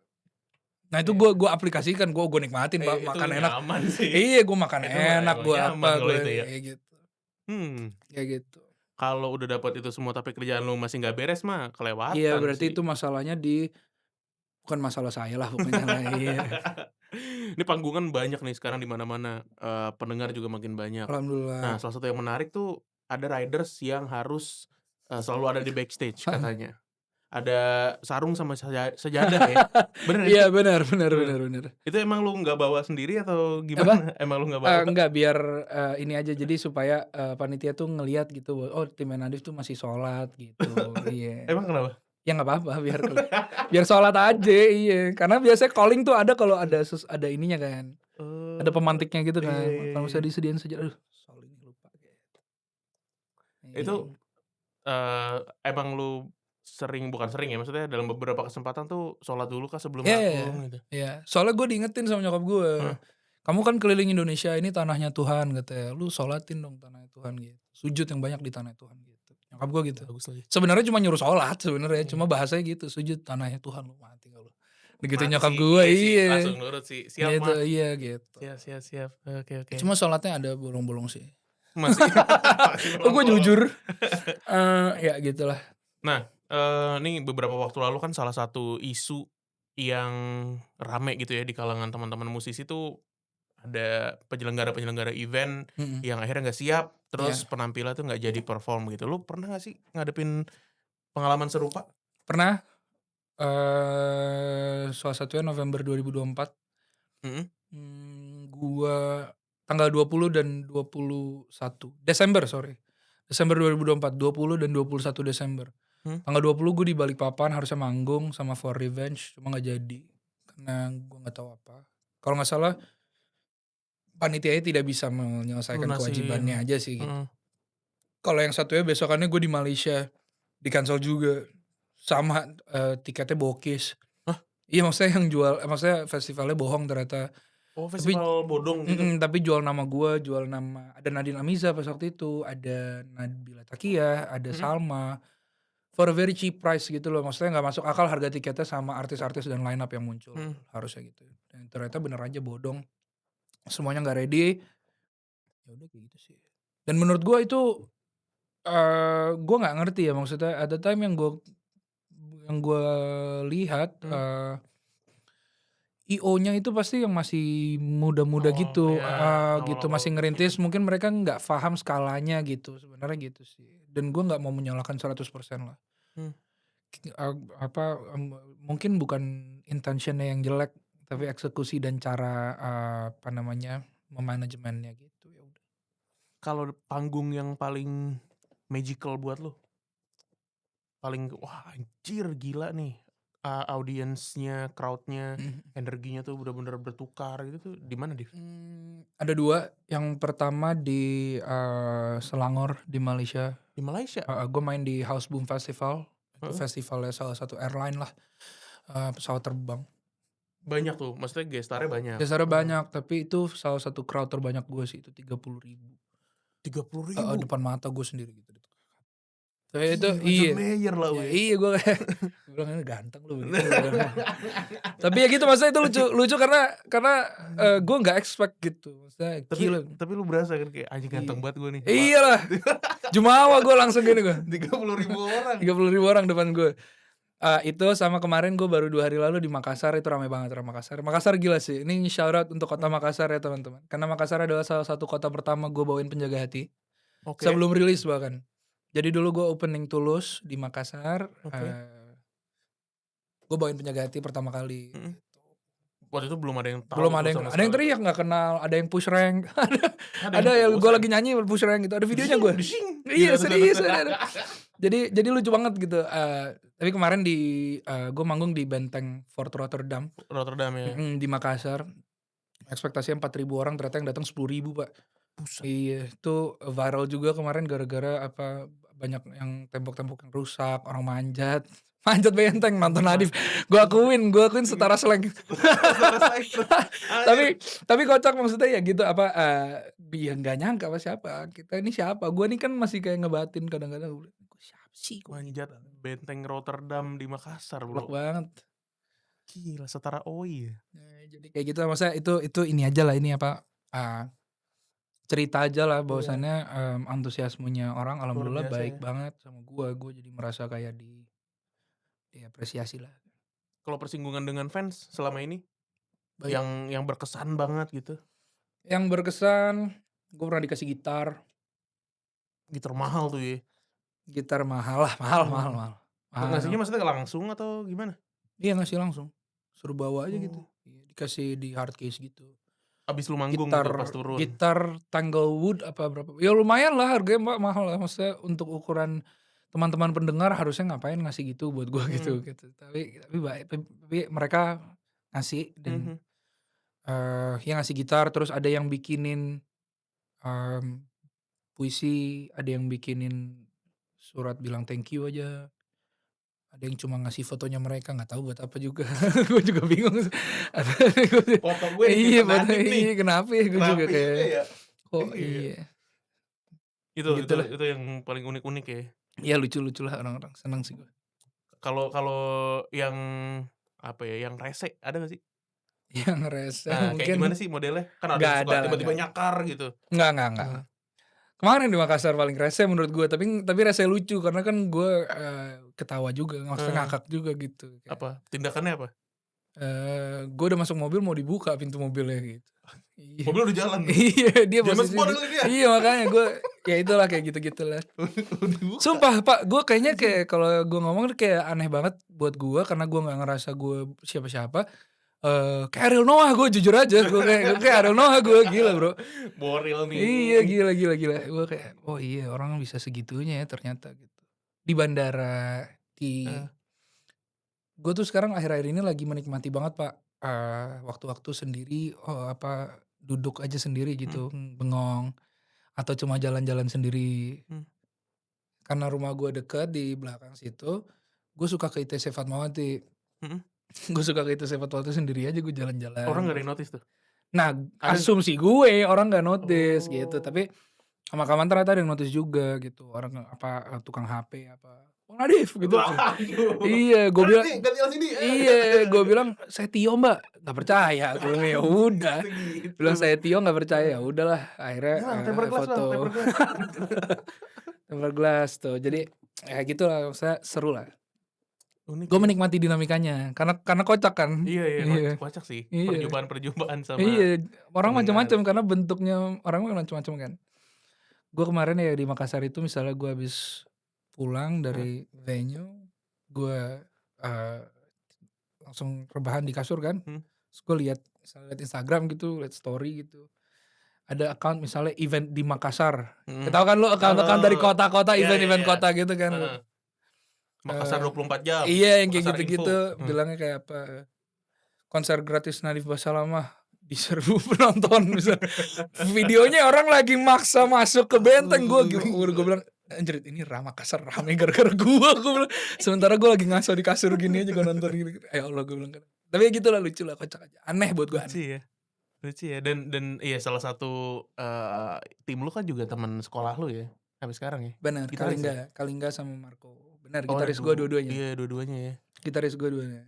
Nah itu iya. gue aplikasikan, gue nikmatin, Pak, Itu makan enak. nyaman sih, Iya, gue makan itu mah enak, emang gue nyaman apa, kalau gue itu ya. kayak gitu Hmm, kayak gitu. kalau udah dapat itu semua tapi kerjaan lu masih nggak beres mah Iya, kelewatan berarti sih. itu masalahnya bukan masalah saya lah pokoknya lah, iya. Ini panggungan banyak nih sekarang di mana-mana, pendengar juga makin banyak. Nah, Alhamdulillah. salah satu yang menarik tuh ada riders yang harus, selalu ada di backstage katanya. Ada sarung sama sejadah ya? Bener Iya, itu? benar benar Heeh. benar benar. Itu emang lu nggak bawa sendiri atau Apa? gimana? Emang lu nggak bawa? Enggak biar, ini aja jadi supaya, panitia tuh ngelihat gitu, oh tim Nadif tuh masih sholat gitu, iya. Emang kenapa? Ya nggak apa-apa biar sholat aja, iya. Karena biasanya calling tuh ada kalau ada ininya kan, ada Oh, pemantiknya gitu iya, kan, iya, kalau iya. misalnya disediain saja, aduh sorry nih lupa gitu. Itu, Iya. emang lu bukan sering ya, maksudnya dalam beberapa kesempatan tuh sholat dulu kah sebelum Iya iya manggung gitu? iya. Soalnya gue diingetin sama nyokap gue, Heeh. "Kamu kan keliling Indonesia, ini tanahnya Tuhan," katanya, "lu sholatin dong tanahnya Tuhan," gitu. "Sujud yang banyak di tanah Tuhan," gitu. Nyokap gue gitu. Bagus lagi. Sebenarnya cuma nyuruh sholat sebenarnya, Iya. cuma bahasanya gitu, "Sujud tanahnya Tuhan," lu mati nggak lu. Begitu Mati nyokap sih, gue, iya sih, iya. langsung nurut sih. Siap, Gitu, Mah. iya gitu. Siap, siap, siap. Oke, oke. Cuma sholatnya ada bolong-bolong sih. Masih masih Oh gue bolong-bolong. jujur, ya gitulah. Nah, nih beberapa waktu lalu kan salah satu isu yang rame gitu ya di kalangan teman-teman musisi tuh ada penyelenggara-penyelenggara event Mhm, yang akhirnya nggak siap, terus iya. penampilan tuh nggak jadi perform gitu. Lu pernah nggak sih ngadepin pengalaman serupa? Pernah, salah satunya November 2024, Mhm, gua tanggal 20 dan 21 Desember, sorry. Desember 2024, 20 dan 21 Desember. hmm. Tanggal 20 gue di Balikpapan harusnya manggung sama For Revenge, cuma nggak jadi, karena gua nggak tahu apa. Kalau nggak salah panitianya tidak bisa menyelesaikan Lunasin, kewajibannya aja sih gitu. heeh. Kalau yang satunya besokannya gue di Malaysia, di-cancel juga, sama, tiketnya bokis. Hah? Iya maksudnya yang jual maksudnya festivalnya bohong ternyata, Oh, tapi festival bodong gitu? tapi jual nama gua, jual nama ada Nadine Amizah pas waktu itu, ada Nabila Taqiah, ada Mhm. Salma, for a very cheap price gitu loh, maksudnya nggak masuk akal harga tiketnya sama artis-artis dan line up yang muncul, Mhm. harusnya gitu. Dan ternyata bener aja bodong, semuanya nggak ready, ya udah kayak gitu sih. Dan menurut gua itu, gua nggak ngerti ya maksudnya at the time yang gua lihat, Mhm. IO-nya itu pasti yang masih muda-muda Oh, gitu, iya, gitu, awal-awal masih bikin. ngerintis mungkin mereka nggak paham skalanya gitu, sebenarnya gitu sih. Dan gue nggak mau menyalahkan 100% lah. Mmm, Apa, mungkin bukan intention-nya yang jelek, mhm. tapi eksekusi dan cara, apa namanya, memanajemennya gitu, ya udah. Kalau panggung yang paling magical buat lu? Paling, wah anjir gila nih, audiensnya, crowd-nya, Mhm. energinya tuh bener-bener bertukar gitu tuh di mana, Div? Ada 2, yang pertama di, Selangor di Malaysia, Di Malaysia? gue main di House Boom Festival, itu Heeh. festivalnya salah satu airline lah, pesawat terbang. Banyak tuh, maksudnya gestarnya banyak? Gesternya Heeh. banyak, tapi itu salah satu crowd terbanyak gue sih, itu 30.000. 30.000? Depan mata gue sendiri gitu. Saya itu Gila John iya. Mayer lah Ya weh. iya gue kayak gue bilang, "Ini ganteng lu," begitu gue bilang. Tapi ya gitu maksudnya itu lucu lucu karena gue nggak expect gitu. Maksudnya gila. Tapi lu berasa kan kayak, "Anjing Iya. ganteng banget gue nih." Iyalah, jumawa gue langsung gini gue. 30.000 orang. 30.000 orang depan gue. Itu sama kemarin gue baru 2 hari lalu di Makassar, itu ramai banget orang Makassar. Makassar gila sih, ini shout out untuk kota Makassar ya teman-teman. Karena Makassar adalah salah satu kota pertama gue bawain Penjaga Hati, Oke, sebelum rilis bahkan. Jadi dulu gue opening Tulus di Makassar, oke. gue bawain Penjaga Hati pertama kali. Mhm. Waktu itu belum ada yang Belum tahu tuh sama ada yang sekali. teriak nggak kenal, ada yang push rank, Ada yang ada yang gue push rank? lagi nyanyi push rank gitu, ada videonya Desing gue. desing, gitu Iya serius tuh. ada. Jadi lucu banget gitu, tapi kemarin gue manggung di Benteng Fort Rotterdam, Rotterdam ya? di Makassar, ekspektasinya 4.000 orang ternyata yang datang 10.000 Pak. Buset. Iya, itu viral juga kemarin gara-gara banyak yang tembok-tembok yang rusak, orang manjat, manjat benteng nonton Nadif. Gue akuin setara slang. Saudara saya tuh, anjir. Tapi kocak maksudnya ya gitu ya nggak nyangka apa siapa, kita ini siapa, gue nih kan masih kayak ngebatin kadang-kadang, gue siapa sih kok gitu, Manjat Benteng Rotterdam di Makassar, goblok Bro. banget. Gila setara OI ya? Jadi kayak gitu maksudnya itu ini aja lah ini cerita aja lah Iya, bahwasannya, antusiasmenya orang luar alhamdulillah biasa ya. baik banget sama gue jadi merasa kayak diapresiasi lah. Kalau persinggungan dengan fans selama ini, Baik. yang berkesan banget gitu? Yang berkesan, gue pernah dikasih gitar. Gitar mahal tuh ya? Gitar mahal lah, mahal mahal Heeh. mahal. Ngasihnya Mahal. maksudnya langsung atau gimana? Iya ngasih langsung, suruh bawa aja gitu. Oh, Iya, dikasih di hard case gitu. abis lu manggung Gitar gitu pas turun? gitar Tanglewood apa berapa, ya lumayan lah harganya Mbak, mahal lah. Maksudnya untuk ukuran teman-teman pendengar harusnya ngapain ngasih gitu buat gua Mhm, gitu. Tapi tapi mereka ngasih dan, mhm. ya ngasih gitar, terus ada yang bikinin, mmm, puisi, ada yang bikinin surat bilang thank you aja, ada yang cuma ngasih fotonya mereka, nggak tahu buat apa juga. Gue juga bingung. Foto gue di Iya Twitter foto Nadif nih, iya, kenapa ya gue juga kenapa juga kayak, ya? kok Iya. iya, Itu gitulah. itu yang paling unik-unik ya. Iya lucu-lucu lah orang-orang, seneng sih gue. Kalau kalau yang, apa ya, yang rese ada nggak sih? Yang rese Nah, kayak mungkin gimana sih modelnya? Kan ada nggak yang ada suka lah, tiba-tiba nyakar gitu. nggak. Heeh. Kemarin di Makassar paling rese menurut gue, tapi rese lucu karena kan gue, ketawa juga, maksudnya Heeh. ngakak juga gitu kayak, Apa, tindakannya apa? gue udah masuk mobil mau dibuka pintu mobilnya gitu. Iya. Mobil udah jalan tuh. Iya dia James posisi Bond kali dia. iya makanya gue ya itulah kayak gitu-gitulah. Udah dibuka. Sumpah Pak, gue kayaknya Anjing. kayak kalau gue ngomong tuh kayak aneh banget buat gue karena gue nggak ngerasa gue siapa-siapa, kayak Ariel Noah gue jujur aja, gue kayak Ariel Noah gue, gila Bro. Boril Iya nih. gila, gue kayak, oh iya orang bisa segitunya ya ternyata gitu. Di bandara, Heeh. gue tuh sekarang akhir-akhir ini lagi menikmati banget Pak, waktu-waktu sendiri, duduk aja sendiri Mhm, gitu, bengong, atau cuma jalan-jalan sendiri. mhm, Karena rumah gue deket di belakang situ, gue suka ke ITC Fatmawati. mhm. Gue suka ke ITC Fatmawati sendiri aja gue Orang jalan-jalan nggak ada gitu. yang notice tuh? Nah, Ada nggak? asumsi gue orang nggak notice gitu, Oh. tapi lama-kelamaan ternyata ada yang notice juga gitu, orang tukang HP apa, "Bang Nadif," gitu. Waduh. Iya, gue "Ada bilang nih, gantian sini." iya, gue bilang, "Saya Tio Mbak," nggak percaya, gue bilang, "Ya udah," Segitu. bilang, "Saya Tio," nggak percaya, ya Heeh. udahlah akhirnya, "Ini Bang, tempered glass Bang, foto. tempered glass." Tempered glass tuh, jadi ya gitulah, maksudnya seru lah. Unik Gue ya. menikmati dinamikanya karena kocak kan. Iya iya, Iya kocak sih. iya Perjumpaan-perjumpaan sama iya, orang pendengar. macam-macam karena bentuknya orang macam-macam kan. Gue kemarin ya di Makassar itu misalnya gue habis pulang Heeh, dari venue, gue, eee, langsung rebahan di kasur kan, mhm. terus gue lihat Instagram gitu, lihat story gitu, ada account misalnya event di Makassar, Mhm. tahu kan lu account-account dari Oh, kota-kota, iya iya event-event iya, kota gitu kan. heeh. Makassar Eee, 24 jam, iya yang kayak Makassar gitu-gitu, Info, bilangnya kayak apa, konser gratis Nadif Basalamah diserbu penonton misal, videonya orang lagi maksa masuk ke benteng, gue Gila. bilang, "Anjrit ini Makassar rame gara-gara gue bilang, sementara gue lagi ngaso di kasur gini aja gue nonton gini, ya Allah gue bilang kan. Tapi ya gitulah lucu lah, kocak aja, aneh buat gue Lucu aneh. ya lucu ya, dan iya salah satu, tim lu kan juga teman sekolah lu ya? sampai sekarang ya? Benar, Gitaris ya? Kalingga sama Marco. Benar, Oh gitaris gue dua-duanya. iya dua-duanya ya. Gitaris gue dua-duanya.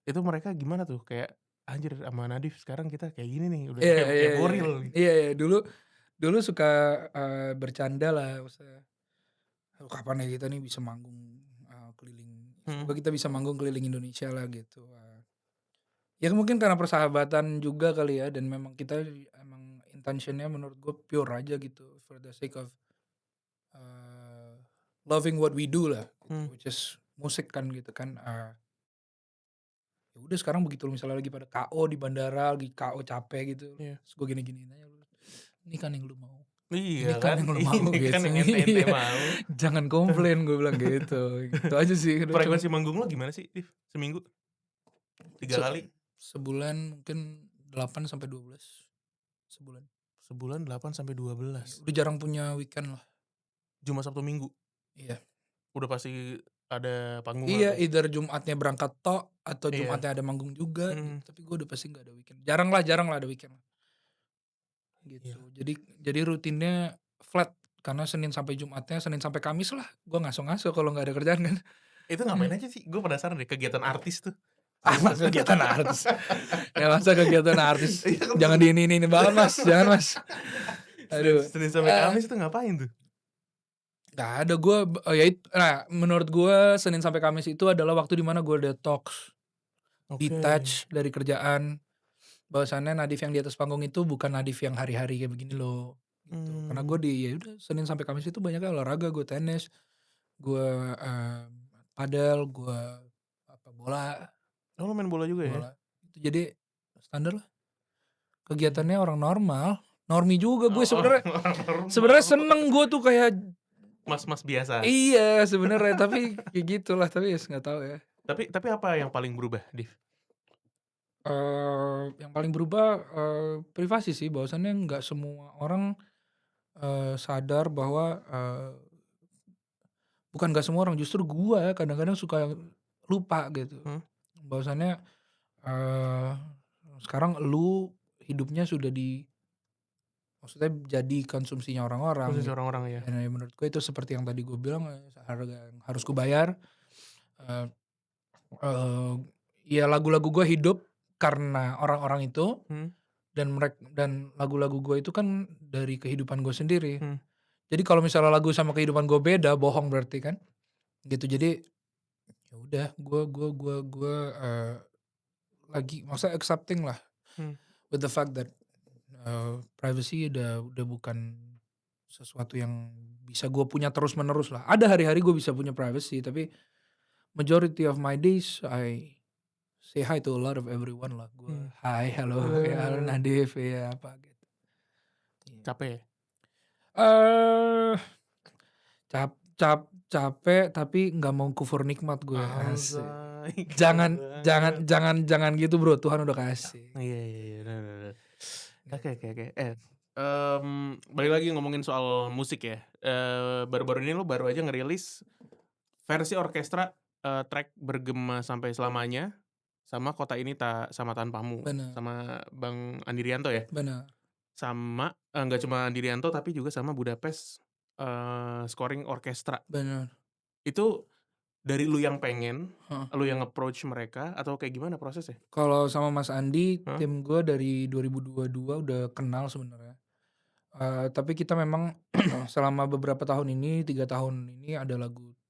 Itu mereka gimana tuh? Kayak, "Anjir sama Nadif sekarang kita kayak gini nih, udah Iya kayak iya kayak iya. Boril nih." Iya iya, dulu suka, bercanda lah, maksudnya, "Aduh kapan ya kita nih bisa manggung, keliling Mhm. semoga kita bisa manggung keliling Indonesia lah," gitu. Ya mungkin karena persahabatan juga kali ya, dan memang kita emang intention-nya menurut gue pure aja gitu, for the sake of, eee, loving what we do lah gitu, Mmm, which is musik kan gitu kan, ya udah sekarang begitu misalnya lagi pada KO di bandara, lagi KO capek gitu, iya. terus gue gini-giniin aja, "Ini kan yang lu mau, Iya ini kan kan? yang lu mau," Ini kan gitu. yang ente-ente Iya, mau. "Jangan komplain," gue bilang gitu, gitu aja sih udah cuman Frekuensi manggung lo gimana sih, Div? Seminggu? 3 se kali? sebulan mungkin 8 sampai 12 sebulan. Sebulan 8 sampai dua Iya, belas udah jarang punya weekend lah. Jumat, Sabtu, Minggu? Iya. Udah pasti ada panggung lah Iya, tuh? either Jumatnya berangkat tok atau Iya, Jumatnya ada manggung juga gitu, mhm, tapi gue udah pasti nggak ada weekend. Jarang lah ada weekend, gitu. iya. Jadi rutinnya flat, karena Senin sampai Kamis lah, gue ngaso-ngaso kalau nggak ada kerjaan kan. Itu ngapain aja sih? Gue penasaran deh kegiatan artis tuh. Ah, masa kegiatan artis, ya masa kegiatan artis, Iya kan jangan ini banget Mas, jangan Mas. Aduh, Senin sampai eee, Kamis tuh ngapain tuh? nggak ada gue, ya nah menurut gue Senin sampai Kamis itu adalah waktu di mana gue detox, Oke. detach dari kerjaan. Bahwasannya Nadif yang di atas panggung itu bukan Nadif yang hari-hari kayak begini loh, gitu. Karena gue Mmm. ya udah Senin sampai Kamis itu banyaknya olahraga, gue tenis, gue, padel, gue bola Oh, lu main bola juga ya? bola. Itu jadi standar lah, Mmm. kegiatannya orang normal, normie juga gue Oh, sebenarnya. orang Sebenarnya normal. seneng gue tuh kayak, Mas-mas biasa. iya sebenarnya, tapi kayak gitulah, tapi ya nggak tahu ya. Tapi apa yang paling berubah, Div? Yang paling berubah, privasi sih, bahwasannya nggak semua orang, sadar bahwa, bukan nggak semua orang, justru gua kadang-kadang suka lupa gitu, Hmm, bahwasannya, eee, sekarang lu hidupnya sudah maksudnya jadi konsumsinya orang-orang khusus gitu, orang-orang ya? dan ya menurut gue itu seperti yang tadi gue bilang, harga yang harus kubayar, eee eee, ya lagu-lagu gue hidup karena orang-orang itu, Hmm, dan lagu-lagu gue itu kan dari kehidupan gue sendiri. hmm. Jadi kalau misalnya lagu sama kehidupan gue beda, bohong berarti kan, gitu. Jadi ya udah, gue, lagi maksudnya accepting lah Hmm. with the fact that, privacy udah bukan sesuatu yang bisa gue punya terus-menerus lah. Ada hari-hari gue bisa punya privacy, tapi majority of my days I say hi to a lot of everyone lah. Gue Hmm. hi, halo, ya halo Eee, Nadif, ya apa gitu. Iya. capek ya? Eh, capek tapi nggak mau kufur nikmat gue, asik. Anjay, keren Jangan banget. jangan jangan jangan gitu Bro, Tuhan udah kasih. Iya iya iya, bener bener bener. Oke Gitu. oke oke. Balik lagi ngomongin soal musik ya, baru-baru ini lu baru aja ngerilis versi orkestra, track "Bergema Sampai Selamanya" sama "Kota Ini Tak Sama Tanpamu" Bener sama Bang Andi Rianto ya? bener Sama, nggak cuma Andi Rianto tapi juga sama Budapest, Scoring Orchestra. bener, Itu dari lu yang pengen, heeh. lu yang approach mereka atau kayak gimana prosesnya? Kalau sama Mas Andi, Heeh, tim gue dari 2022 udah kenal sebenarnya, tapi kita memang selama beberapa tahun ini, 3 tahun ini ada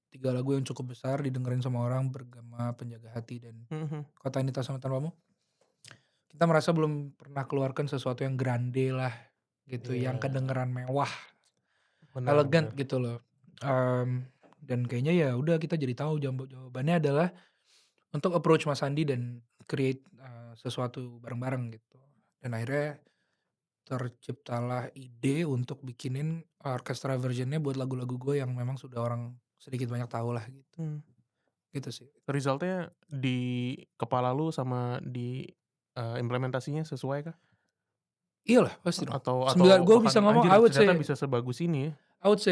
3 lagu yang cukup besar didengerin sama orang, Bergema, Penjaga Hati, dan mhm mhm. Kota Ini Tak Sama Tanpamu. Kita merasa belum pernah keluarkan sesuatu yang grande lah gitu, yang Iya, kedengeran mewah, bener elegan bener. gitu loh, dan kayaknya ya udah kita jadi tahu jawabannya adalah untuk approach Mas Andi dan create, sesuatu bareng-bareng gitu. Dan akhirnya terciptalah ide untuk bikinin orchestra version-nya buat lagu-lagu gue yang memang sudah orang sedikit banyak tahu lah gitu, Mmm, gitu sih. result-nya di kepala lu sama di, implementasinya sesuai kah? Iyalah pasti dong. Atau 9 gue bisa bahkan ngomong, anjir ternyata bisa sebagus ini ya?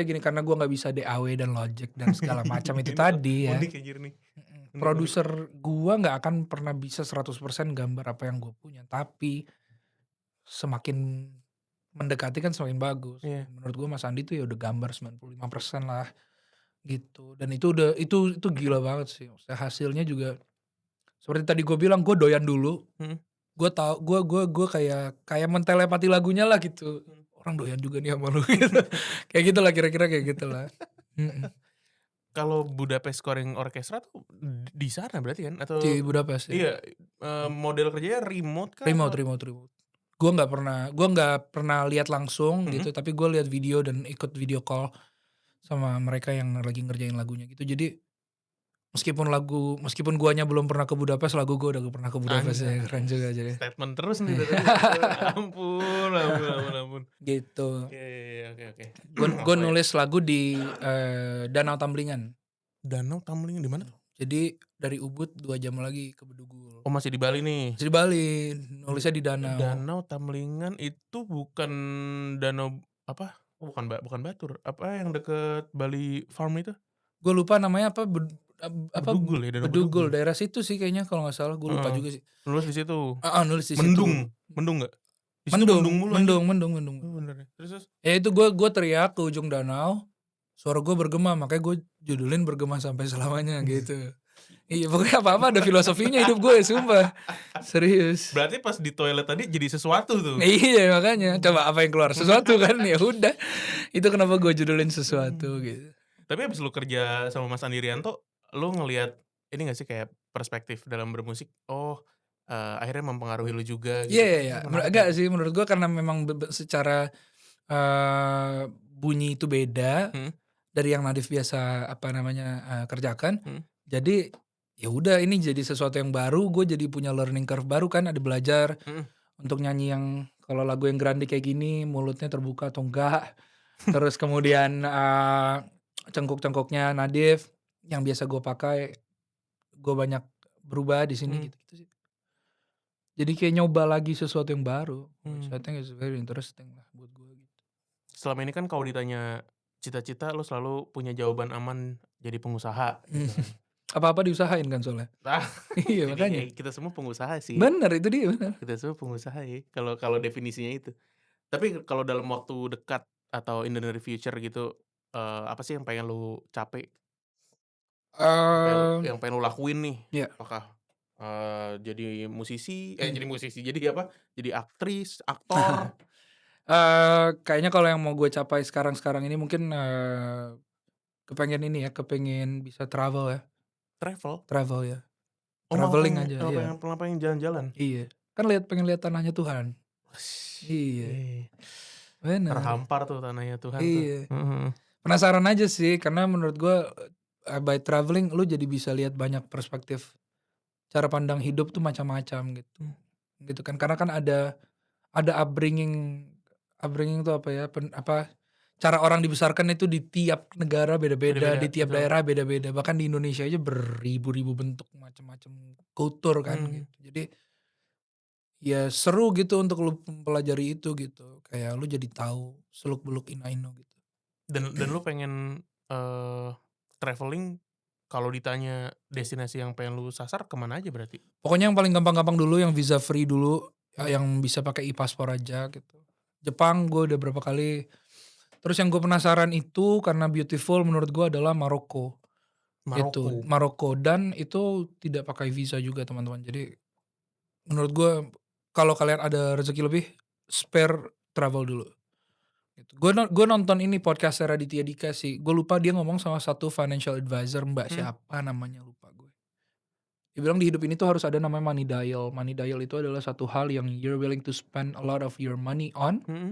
gini, karena gue nggak bisa DAW dan Logic dan segala macam itu Ini kok tadi ya, unik anjir nih, unik unik. produser gua nggak akan pernah bisa 100% gambar apa yang gue punya, tapi semakin mendekati kan semakin bagus. Iya. Menurut gue Mas Andi tuh ya udah gambar 95% lah gitu. Dan itu gila banget sih. Maksudnya hasilnya juga seperti tadi gue bilang, gue doyan dulu. Mhm. Gue tau, gue kayak mentelepati lagunya lah gitu. Mhm. Orang doyan juga nih sama lu gitu. Kayak gitulah kira-kira kayak gitulah. Mhm. Kalau Budapest Scoring Orchestra tuh di sana berarti kan? Di Atau Budapest ya. iya, model kerjanya remote kah Remote, atau? remote, remote. Gue nggak pernah lihat langsung Mhm. gitu, tapi gue lihat video dan ikut video call sama mereka yang lagi ngerjain lagunya gitu. Jadi meskipun guanya belum pernah ke Budapest, lagu gue udah pernah ke Budapest ya, keren juga Anjas, jadi. statement terus nih dari tadi. Ampun ampun ampun ampun. Gitu. Oke oke oke. Gue Oh ya, nulis lagu di Danau Tamlingan. Danau Tamling di mana tuh? Jadi dari Ubud 2 jam lagi ke Bedugul. Oh masih di Bali nih? Masih di Bali, nulisnya di danau. Danau Tamlingan itu bukan danau apa? Oh bukan Batur, apa yang deket Bali Farm itu? Gue lupa namanya apa, Bedugul ya, Danau Bedugul, Bedugul? daerah situ sih kayaknya kalau nggak salah, gue lupa Heeh, juga sih. nulis di situ. Nulis di situ. Mendung, mendung nggak? Di situ Mendung, mendung mulu anjir. mendung, mendung, mendung. Oh bener ya. Terus? Ya itu gue teriak ke ujung danau, suara gue bergema, makanya gue judulin Bergema Sampai Selamanya gitu. Iya pokoknya apa-apa ada filosofinya hidup gue sumpah, serius. Berarti pas di toilet tadi jadi sesuatu tuh? Iya makanya, coba apa yang keluar, sesuatu kan, ya udah. Itu kenapa gue judulin sesuatu gitu. Tapi abis lu kerja sama Mas Andi Rianto, lu ngelihat ini gak sih kayak perspektif dalam bermusik, akhirnya mempengaruhi lu juga Iya gitu iya kan? iya, Menarik enggak gitu. sih menurut gue karena memang secara, bunyi itu beda Mhm dari yang Nadif biasa apa namanya, kerjakan. mhm Jadi, ya udah ini jadi sesuatu yang baru, gue jadi punya learning curve baru kan, ada belajar mhm. untuk nyanyi yang kalau lagu yang grande kayak gini mulutnya terbuka atau enggak. Terus kemudian, cengkok-cengkoknya Nadif yang biasa gue pakai, gue banyak berubah di sini Mmm, gitu-gitu sih. Jadi kayak nyoba lagi sesuatu yang baru, which I mmm. think is very interesting lah buat gue gitu. Selama ini kan kalau ditanya cita-cita lu selalu punya jawaban aman jadi pengusaha gitu kan. Apa-apa diusahain kan soalnya. Ah, Iya jadi makanya. kita semua pengusaha sih, Bener itu dia, bener. kita semua pengusaha ya kalau kalau definisinya itu. Tapi kalau dalam waktu dekat atau in the near future gitu, apa sih yang pengen lu capai? Mmm, Yang pengen lu lakuin nih? iya. Apakah, jadi musisi Mmm. jadi musisi, jadi apa, jadi aktris, aktor? Kayaknya kalau yang mau gue capai sekarang-sekarang ini mungkin, kepengen ini ya, kepengen bisa travel ya, Travel? travel ya, Oh malah travelling pengen aja, malah iya. pengen malah pengen jalan-jalan? Iya, kan pengen lihat tanahnya Tuhan. Iya, Wih, bener, terhampar tuh tanahnya Tuhan tuh. iya. Mhm mhm. Penasaran aja sih karena menurut gue, by travelling lu jadi bisa lihat banyak perspektif, cara pandang hidup tuh macam-macam gitu, Mmm, gitu kan. Karena kan ada upbringing upbringing tuh apa ya, cara orang dibesarkan itu di tiap negara beda-beda, di beda-beda, tiap betul. daerah beda-beda, bahkan di Indonesia aja beribu-ribu bentuk macam-macam kultur kan Mmm, gitu. Jadi, ya seru gitu untuk lu mempelajari itu gitu, kayak lu jadi tahu seluk-beluk Inaino gitu. dan lu pengen, travelling kalau ditanya destinasi yang pengen lu sasar ke mana aja berarti? Pokoknya yang paling gampang-gampang dulu, yang visa free dulu, Mmm, yang bisa pakai e-paspor aja gitu. Jepang gue udah berapa kali, terus yang gue penasaran itu karena beautiful menurut gue adalah Maroko. Itu, Maroko. Maroko dan itu tidak pakai visa juga teman-teman. Jadi menurut gue kalau kalian ada rezeki lebih, spare travel dulu gitu. Gue nonton ini podcast Raditya Dika sih, gue lupa dia ngomong sama satu financial advisor, Mbak Mmm, siapa namanya lupa gue. Dia bilang di hidup ini tuh harus ada namanya money dial. Money dial itu adalah satu hal yang you're willing to spend a lot of your money on, mhm.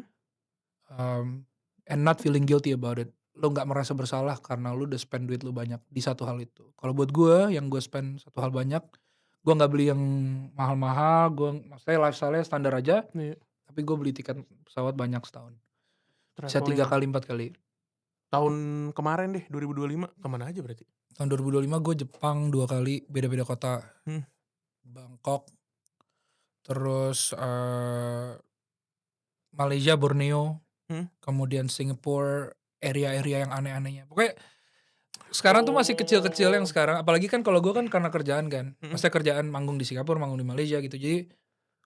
and not feeling guilty about it. Lo nggak merasa bersalah karena lo udah spend duit lo banyak di satu hal itu. Kalau buat gue, yang gue spend satu hal banyak, gue nggak beli yang mahal-mahal, gue maksudnya lifestyle-nya standar aja, Iya, tapi gue beli tiket pesawat banyak setahun. Bisa 3 travelling. kali, 4 kali. Tahun kemarin deh 2025 ke mana aja berarti? Tahun 2025 gue Jepang 2 kali, beda-beda kota. Mmm, Bangkok, terus, Malaysia, Borneo, mhm. kemudian Singapore, area-area yang aneh-anehnya. Pokoknya sekarang tuh masih kecil-kecil yang Oh, sekarang, apalagi kan kalau gue kan karena kerjaan kan, mhm. maksudnya kerjaan manggung di Singapura, manggung di Malaysia gitu, jadi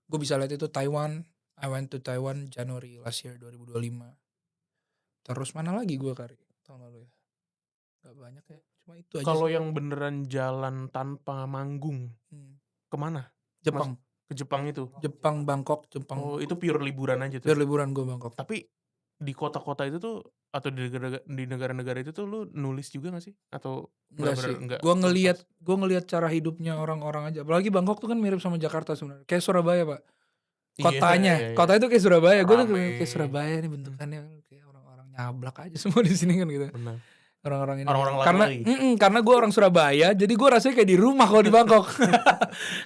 gue bisa lihat itu Taiwan, I went to Taiwan January last year 2025. Terus mana lagi gue Kari tahun lalu ya? Gak banyak ya, cuma itu aja Kalau sih. yang beneran jalan tanpa manggung, kemana? Jepang. Ke Jepang itu? Jepang, Bangkok, Jepang. Oh, itu pure liburan aja tuh? Biar liburan gue Bangkok. Tapi di kota-kota itu tuh atau di negara-negara itu tuh lu nulis juga gak sih? Atau Enggak sih, bener-bener enggak gue ngelihat cara hidupnya orang-orang aja. Apalagi Bangkok tuh kan mirip sama Jakarta sebenarnya. Kayak Surabaya pak. Kotanya, Iya. kota itu kayak Surabaya. Gue tuh Rame. kayak Surabaya nih bentukannya, kayak orang-orang nyablak aja semua di sini kan gitu. Benar. Orang-orang ini. Orang-orang Karena gue orang Surabaya, jadi gue rasanya kayak di rumah kalau di Bangkok.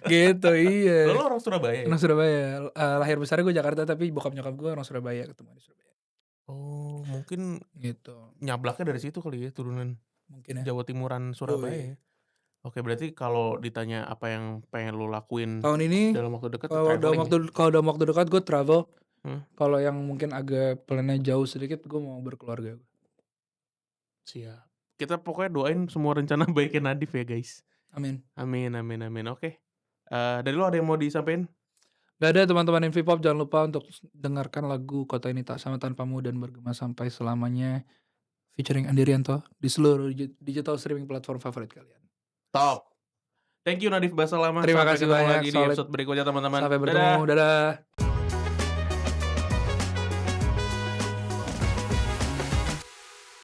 Gitu, iya. Lo orang Surabaya? Orang Surabaya. Lahir besarnya gue Jakarta, tapi bokap nyokap gue orang Surabaya, ketemu di Surabaya. Oh, mungkin gitu. Nyablaknya dari situ kali ya, turunan Mungkin ya. Jawa Timuran Surabaya. Oke, berarti kalau ditanya apa yang pengen lo lakuin tahun ini dalam waktu dekat, kalau dalam waktu dekat gue travel. Kalau yang mungkin agak plannya jauh sedikit, gue mau berkeluarga. Siap. Kita pokoknya doain semua rencana baiknya Nadif ya guys. Amin. Oke. Dari lo ada yang mau disampaikan? Gak ada teman-teman Invipop, jangan lupa untuk dengarkan lagu Kota Ini Tak Sama Tanpamu dan Bergema Sampai Selamanya featuring Andi Rianto di seluruh digital streaming platform favorit kalian. Top. Thank you Nadif Basalama. Terima kasih banyak. Lagi di episode berikutnya teman-teman. Sampai bertemu. Dadah.